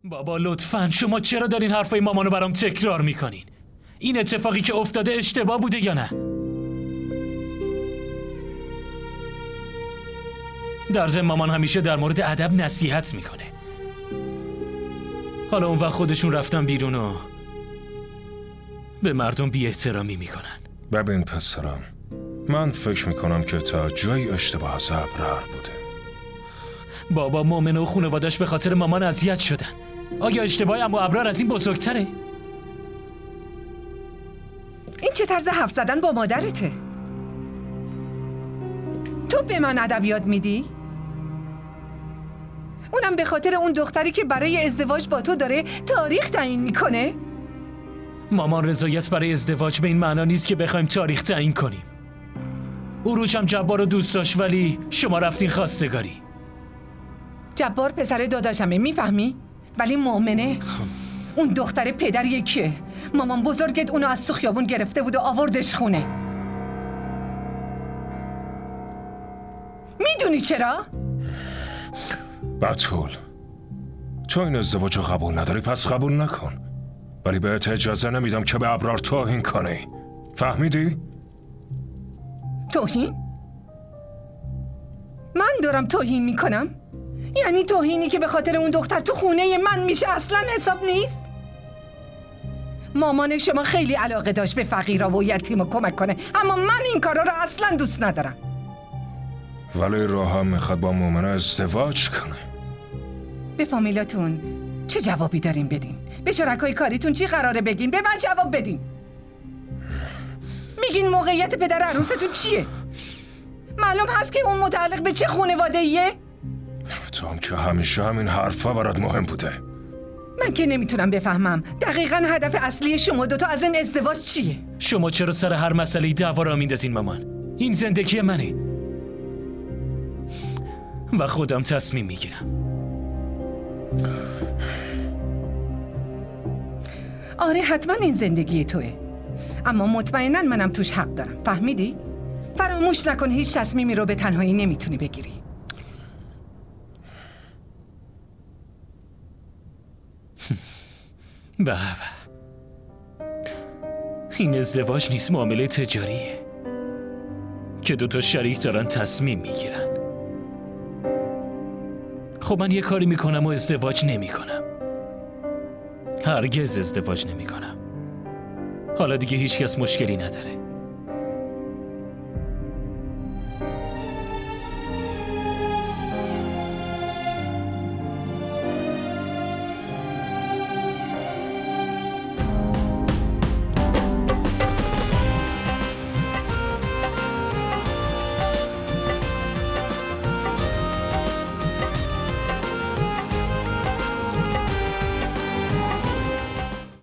بابا لطفاً شما چرا دارین حرفای مامانو برام تکرار میکنین؟ این اتفاقی که افتاده اشتباه بوده یا نه؟ در ضمن مامان همیشه در مورد ادب نصیحت میکنه. حالا اون وقت خودشون رفتن بیرون و به مردم بی احترامی میکنن. ببین پسرم، من فکر میکنم که تا جای اشتباه از ابرار بوده. بابا مومن و خانواده‌اش به خاطر مامان اذیت شدن. آیا اشتباه عمو ابرار از این بزرگتره؟ این چه طرز حرف زدن با مادرته؟ تو به من ادب یاد میدی؟ اونم به خاطر اون دختری که برای ازدواج با تو داره تاریخ تعیین میکنه؟ مامان رضایت برای ازدواج به این معنا نیست که بخوایم تاریخ تعیین کنیم. عروج هم جبار رو دوست داشت ولی شما رفتین خواستگاری. جبار پسر داداشمه، میفهمی؟ ولی مؤمنه اون دختر پدر یکیه. مامان بزرگت اونو از تو خیابون گرفته بود و آوردش خونه. میدونی چرا؟ بتول، تو این ازدواج رو قبول نداری پس قبول نکن، ولی بهت اجازه نمیدم که به ابرار توهین کنی. فهمیدی؟ توهین؟ من دارم توهین میکنم؟ یعنی توهینی که به خاطر اون دختر تو خونه من میشه اصلا حساب نیست؟ مامان شما خیلی علاقه داشت به فقیرها و یتیما کمک کنه، اما من این کارا رو اصلا دوست ندارم. ولی روحا میخواد با مومنه ازدواج کنه. به فامیلاتون چه جوابی دارین بدین؟ به شرکای کاریتون چی قراره بگین؟ به من جواب بدین. میگین موقعیت پدر عروستون چیه؟ معلوم هست که اون متعلق به چه خانواده‌ایه؟ تو هم که همیشه همین حرفا برات مهم بوده. من که نمیتونم بفهمم دقیقاً هدف اصلی شما دوتا از این ازدواج چیه؟ شما چرا سر هر مسئله‌ای دعوا را میندازین مامان؟ این زندگی منه و خودم تصمیم میگیرم. آره حتما این زندگی توه، اما مطمئناً منم توش حق دارم. فهمیدی؟ فراموش نکن هیچ تصمیمی رو به تنهایی نمیتونی بگیری. به این ازدواج نیست، معامله تجاریه که دوتا شریک دارن تصمیم میگیرن. خب من یه کاری میکنم و ازدواج نمیکنم. هرگز ازدواج نمیکنم. حالا دیگه هیچ کس مشکلی نداره.